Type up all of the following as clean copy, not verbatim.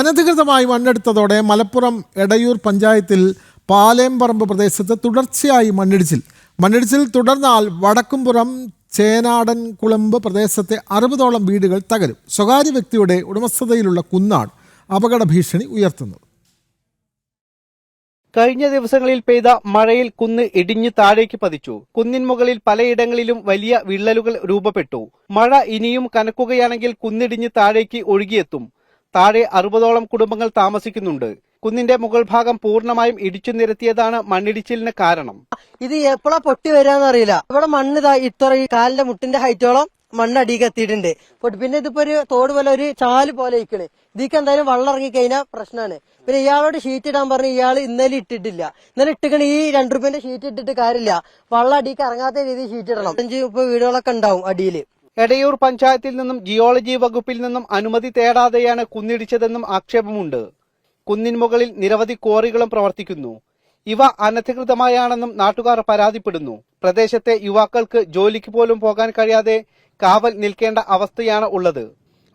അനധികൃതമായി മണ്ണെടുത്തതോടെ മലപ്പുറം എടയൂർ പഞ്ചായത്തിൽ പാലേമ്പറമ്പ് പ്രദേശത്ത് തുടർച്ചയായി മണ്ണിടിച്ചിൽ തുടർന്നാൽ വടക്കുംപുറം ചേനാടൻ കുളമ്പ് പ്രദേശത്തെ 60ഓളം വീടുകൾ തകരും. സ്വകാര്യ വ്യക്തിയുടെ ഉടമസ്ഥതയിലുള്ള കുന്നാണ് അപകട ഭീഷണി ഉയർത്തുന്നത്. കഴിഞ്ഞ ദിവസങ്ങളിൽ പെയ്ത മഴയിൽ കുന്ന് ഇടിഞ്ഞു താഴേക്ക് പതിച്ചു. കുന്നിൻ മുകളിൽ പലയിടങ്ങളിലും വലിയ വിള്ളലുകൾ രൂപപ്പെട്ടു. മഴ ഇനിയും കനക്കുകയാണെങ്കിൽ കുന്നിടിഞ്ഞ് താഴേക്ക് ഒഴുകിയെത്തും. താഴെ 60ഓളം കുടുംബങ്ങൾ താമസിക്കുന്നുണ്ട്. കുന്നിന്റെ മുകൾ ഭാഗം പൂർണ്ണമായും ഇടിച്ചു നിരത്തിയതാണ് മണ്ണിടിച്ചിലിന് കാരണം. ഇത് എപ്പോഴാ പൊട്ടി വരാന്നറിയില്ല. ഇവിടെ മണ്ണ് ഇത്ര കാലിന്റെ മുട്ടിന്റെ ഹൈറ്റോളം മണ്ണ് അടിയിൽ എത്തിയിട്ടുണ്ട്. പിന്നെ ഇതിപ്പോ ഒരു തോട് പോലെ ഒരു ചാല് പോലെ ഇരിക്കണ്. ഇതിക്ക് എന്തായാലും വെള്ളം ഇറങ്ങി കഴിഞ്ഞാൽ പ്രശ്നമാണ്. പിന്നെ ഇയാളോട് ഷീറ്റ് ഇടാൻ പറഞ്ഞ് ഇയാൾ ഇന്നലെ ഇട്ടിട്ടില്ല. ഇന്നലെ ഇട്ടിക്കണ ഈ ₹2 ഷീറ്റ് ഇട്ടിട്ട് കാര്യമില്ല. വെള്ളം അടിക്ക് ഇറങ്ങാത്ത രീതിയിൽ ഷീറ്റ് ഇടണം. 5-30 വീടുകളൊക്കെ ഉണ്ടാവും അടിയിൽ. എടയൂർ പഞ്ചായത്തിൽ നിന്നും ജിയോളജി വകുപ്പിൽ നിന്നും അനുമതി തേടാതെയാണ് കുന്നിടിച്ചതെന്നും ആക്ഷേപമുണ്ട്. കുന്നിൻ മുകളിൽ നിരവധി ക്വാറികളും പ്രവർത്തിക്കുന്നു. ഇവ അനധികൃതമായാണെന്നും നാട്ടുകാർ പരാതിപ്പെടുന്നു. പ്രദേശത്തെ യുവാക്കൾക്ക് ജോലിക്ക് പോലും പോകാൻ കഴിയാതെ കാവൽ നിൽക്കേണ്ട അവസ്ഥയാണ് ഉള്ളത്.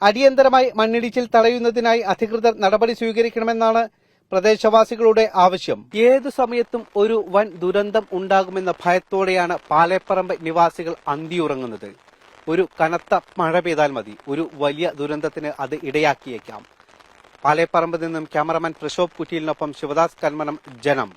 അടിയന്തരമായി മണ്ണിടിച്ചിൽ തടയുന്നതിനായി അധികൃതർ നടപടി സ്വീകരിക്കണമെന്നാണ് പ്രദേശവാസികളുടെ ആവശ്യം. ഏതു സമയത്തും ഒരു വൻ ദുരന്തം ഉണ്ടാകുമെന്ന ഭയത്തോടെയാണ് പാലേപ്പറമ്പ് നിവാസികൾ അന്തിയുറങ്ങുന്നത്. ഒരു കനത്ത മഴ പെയ്താൽ മതി, ഒരു വലിയ ദുരന്തത്തിന് അത് ഇടയാക്കിയേക്കാം. പാലേപ്പറമ്പിൽ നിന്നും ക്യാമറമാൻ പ്രശോഭ് കുറ്റിയിലിനൊപ്പം ശിവദാസ് കന്മനം, ജനം.